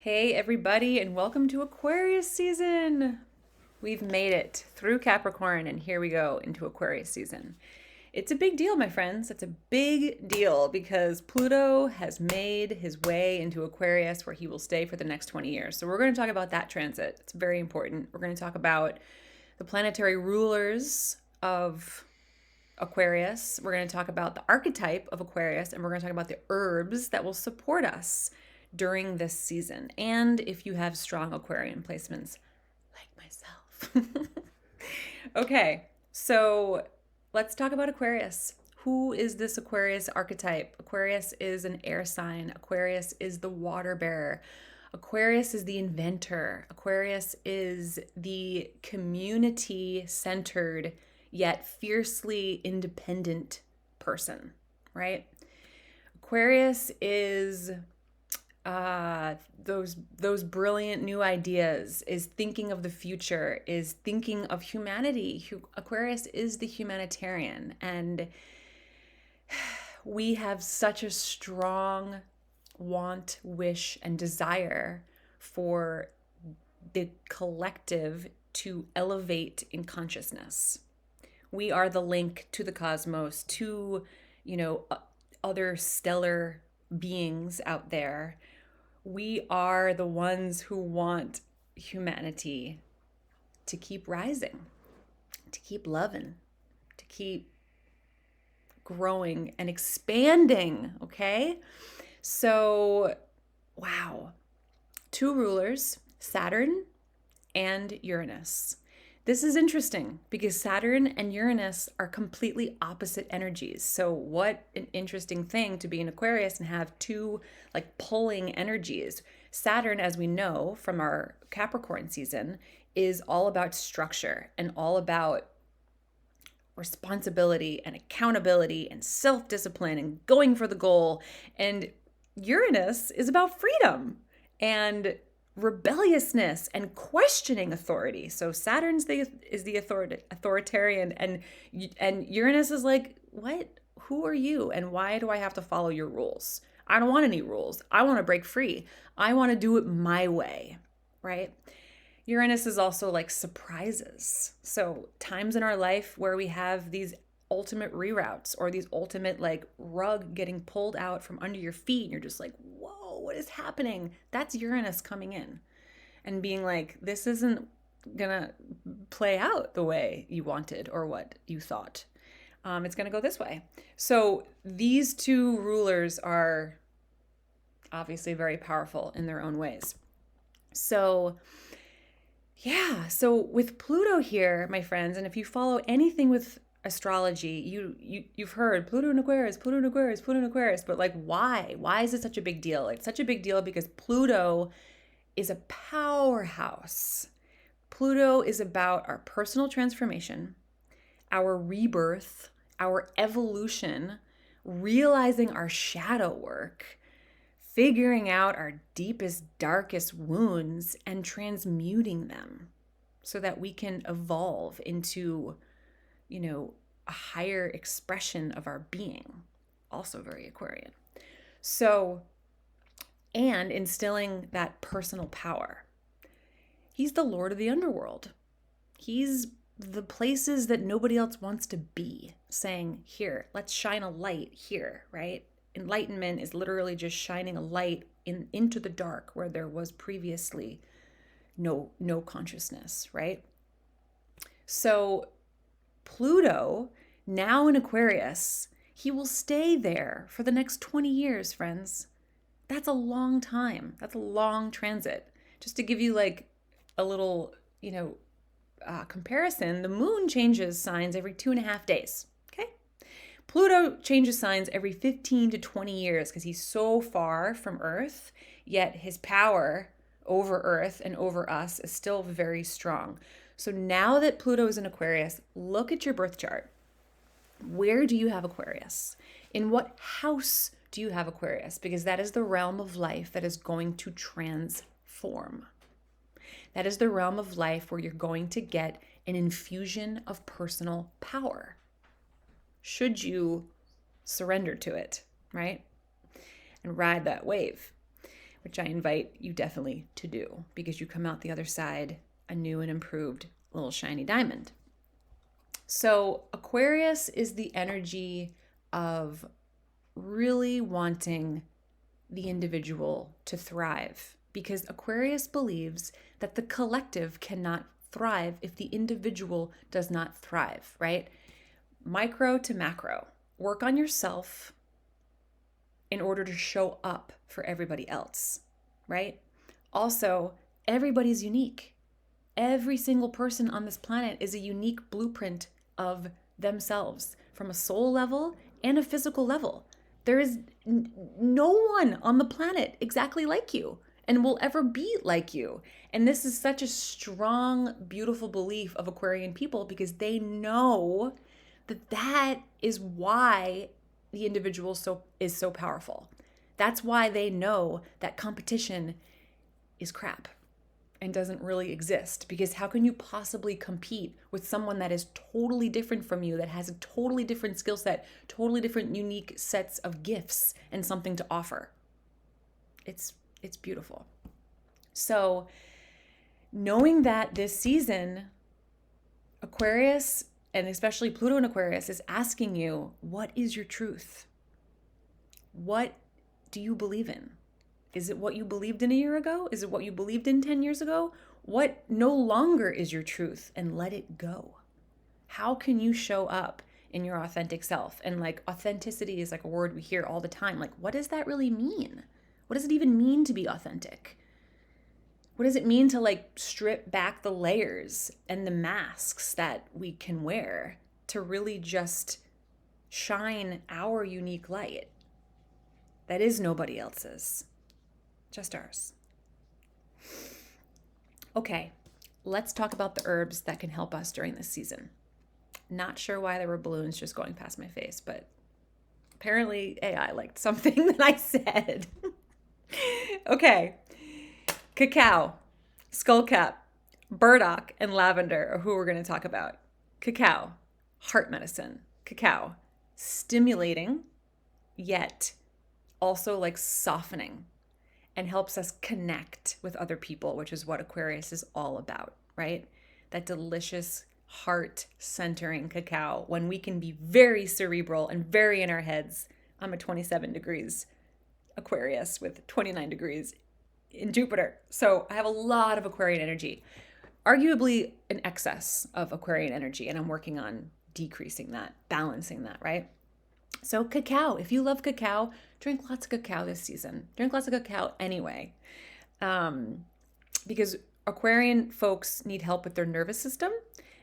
Hey everybody, and welcome to Aquarius season. We've made it through Capricorn, and here we go into Aquarius season. It's a big deal, my friends. It's a big deal because Pluto has made his way into Aquarius where he will stay for the next 20 years. So we're going to talk about that transit. It's very important. We're going to talk about the planetary rulers of Aquarius. We're going to talk about the archetype of Aquarius, and we're going to talk about the herbs that will support us during this season. And if you have strong Aquarian placements, like myself. Okay, so let's talk about Aquarius. Who is this Aquarius archetype? Aquarius is an air sign. Aquarius is the water bearer. Aquarius is the inventor. Aquarius is the community centered yet fiercely independent person, right? Aquarius is those brilliant new ideas, is thinking of the future, is thinking of humanity. Aquarius is the humanitarian, and we have such a strong want, wish, and desire for the collective to elevate in consciousness. We are the link to the cosmos, to, other stellar beings out there. We are the ones who want humanity to keep rising, to keep loving, to keep growing and expanding, okay? So, wow. Two rulers, Saturn and Uranus. This is interesting because Saturn and Uranus are completely opposite energies. So what an interesting thing to be in Aquarius and have two pulling energies. Saturn, as we know from our Capricorn season, is all about structure and all about responsibility and accountability and self-discipline and going for the goal. And Uranus is about freedom and rebelliousness and questioning authority. So Saturn's is the authoritarian, and Uranus is like, what? Who are you? And why do I have to follow your rules? I don't want any rules. I want to break free. I want to do it my way, right? Uranus is also like surprises. So times in our life where we have these ultimate reroutes or these ultimate rug getting pulled out from under your feet, and you're just like, whoa, what is happening? That's Uranus coming in and being like, this isn't gonna play out the way you wanted or what you thought. It's gonna go this way. So these two rulers are obviously very powerful in their own ways. So yeah, so with Pluto here, my friends, and if you follow anything with astrology, you've heard Pluto in Aquarius, Pluto in Aquarius, Pluto in Aquarius, but why is it such a big deal? It's such a big deal because Pluto is a powerhouse. Pluto is about our personal transformation, our rebirth, our evolution, realizing our shadow work, figuring out our deepest, darkest wounds and transmuting them so that we can evolve into, a higher expression of our being. Also very Aquarian. So, and instilling that personal power. He's the Lord of the underworld. He's the places that nobody else wants to be, saying, here, let's shine a light here, right? Enlightenment is literally just shining a light into the dark where there was previously no consciousness, right? So Pluto, now in Aquarius, he will stay there for the next 20 years, friends. That's a long time. That's a long transit. Just to give you a little, comparison, the moon changes signs every 2.5 days. Pluto changes signs every 15 to 20 years because he's so far from Earth, yet his power over Earth and over us is still very strong. So now that Pluto is in Aquarius, look at your birth chart. Where do you have Aquarius? In what house do you have Aquarius? Because that is the realm of life that is going to transform. That is the realm of life where you're going to get an infusion of personal power. Should you surrender to it, right? And ride that wave. which I invite you definitely to do because you come out the other side a new and improved little shiny diamond. So Aquarius is the energy of really wanting the individual to thrive, because Aquarius believes that the collective cannot thrive if the individual does not thrive, right? Micro to macro. Work on yourself in order to show up for everybody else, right? Also, everybody's unique. Every single person on this planet is a unique blueprint of themselves from a soul level and a physical level. There is no one on the planet exactly like you and will ever be like you. And this is such a strong, beautiful belief of Aquarian people because they know that that is why the individual is so powerful. That's why they know that competition is crap and doesn't really exist, because how can you possibly compete with someone that is totally different from you, that has a totally different skill set, totally different unique sets of gifts and something to offer? It's beautiful. So knowing that this season, Aquarius, and especially Pluto in Aquarius, is asking you, what is your truth? What do you believe in? Is it what you believed in a year ago? Is it what you believed in 10 years ago? What no longer is your truth, and let it go? How can you show up in your authentic self? And like, authenticity is like a word we hear all the time. Like, what does that really mean? What does it even mean to be authentic? What does it mean to like strip back the layers and the masks that we can wear to really just shine our unique light that is nobody else's? Just ours. Okay, let's talk about the herbs that can help us during this season. Not sure why there were balloons just going past my face, but apparently AI liked something that I said. Okay, cacao, skullcap, burdock, and lavender are who we're going to talk about. Cacao, heart medicine. Cacao, stimulating, yet also like softening, and helps us connect with other people, which is what Aquarius is all about, right? That delicious heart-centering cacao, when we can be very cerebral and very in our heads. I'm a 27 degrees Aquarius with 29 degrees in Jupiter. So I have a lot of Aquarian energy, arguably an excess of Aquarian energy, and I'm working on decreasing that, balancing that, right? So cacao, if you love cacao, drink lots of cacao this season. Drink lots of cacao anyway. Because Aquarian folks need help with their nervous system,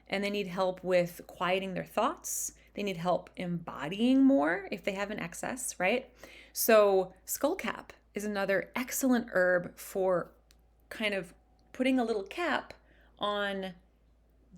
and they need help with quieting their thoughts. They need help embodying more if they have an excess, right? So skullcap is another excellent herb for kind of putting a little cap on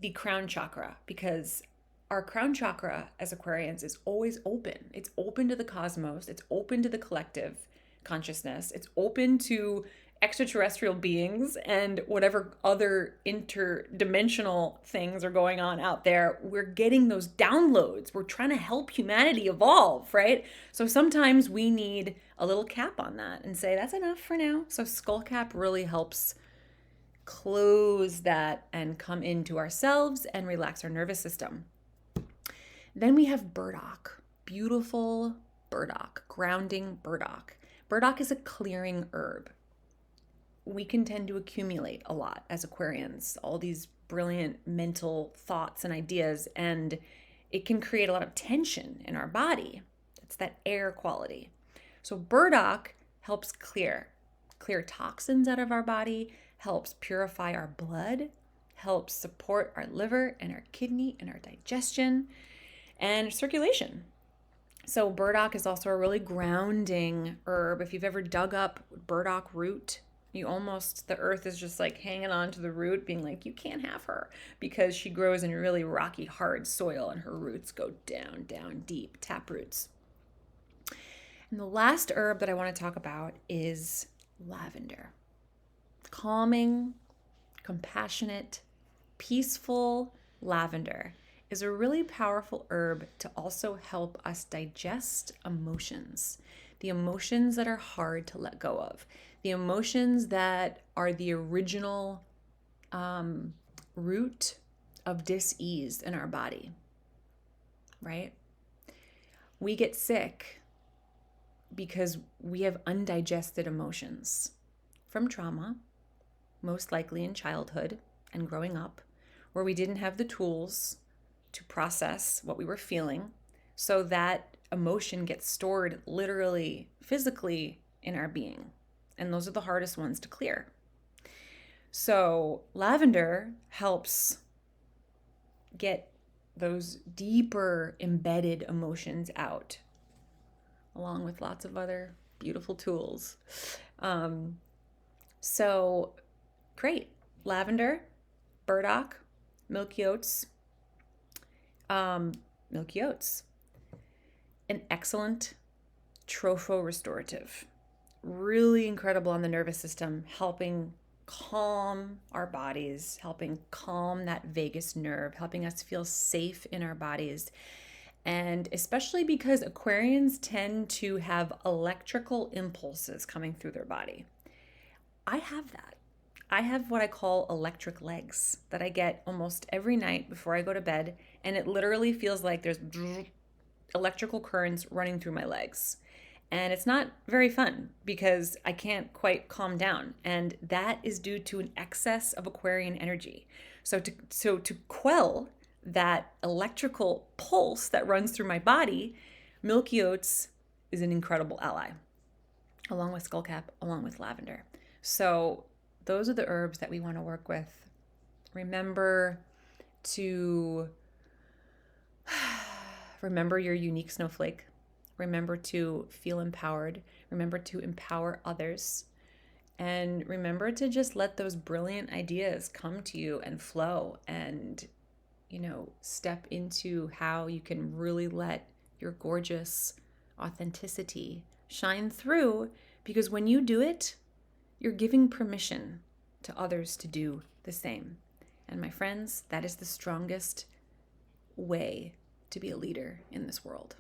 the crown chakra, because our crown chakra as Aquarians is always open. It's open to the cosmos. It's open to the collective consciousness. It's open to extraterrestrial beings and whatever other interdimensional things are going on out there. We're getting those downloads. We're trying to help humanity evolve, right? So sometimes we need a little cap on that and say, that's enough for now. So skullcap really helps close that and come into ourselves and relax our nervous system. Then we have burdock, beautiful burdock, grounding burdock. Burdock is a clearing herb. We can tend to accumulate a lot as Aquarians, all these brilliant mental thoughts and ideas, and it can create a lot of tension in our body. It's that air quality. So burdock helps clear toxins out of our body, helps purify our blood, helps support our liver and our kidney and our digestion and circulation. So burdock is also a really grounding herb. If you've ever dug up burdock root, the earth is just like hanging on to the root, being like, you can't have her, because she grows in really rocky, hard soil and her roots go down, down deep, tap roots. And the last herb that I want to talk about is lavender. Calming, compassionate, peaceful lavender is a really powerful herb to also help us digest emotions, the emotions that are hard to let go of. the emotions that are the original root of dis-ease in our body, right? We get sick because we have undigested emotions from trauma, most likely in childhood and growing up, where we didn't have the tools to process what we were feeling. So that emotion gets stored literally, physically in our being. And those are the hardest ones to clear. So lavender helps get those deeper embedded emotions out, along with lots of other beautiful tools. So great. Lavender, burdock, milky oats. Milky oats. An excellent tropho-restorative. Really incredible on the nervous system, helping calm our bodies, helping calm that vagus nerve, helping us feel safe in our bodies. And especially because Aquarians tend to have electrical impulses coming through their body. I have that. I have what I call electric legs that I get almost every night before I go to bed. And it literally feels like there's electrical currents running through my legs. And it's not very fun because I can't quite calm down. And that is due to an excess of Aquarian energy. So to quell that electrical pulse that runs through my body, milky oats is an incredible ally, along with skullcap, along with lavender. So those are the herbs that we want to work with. Remember to remember your unique snowflake. Remember to feel empowered. Remember to empower others. And remember to just let those brilliant ideas come to you and flow and, step into how you can really let your gorgeous authenticity shine through. Because when you do it, you're giving permission to others to do the same. And my friends, that is the strongest way to be a leader in this world.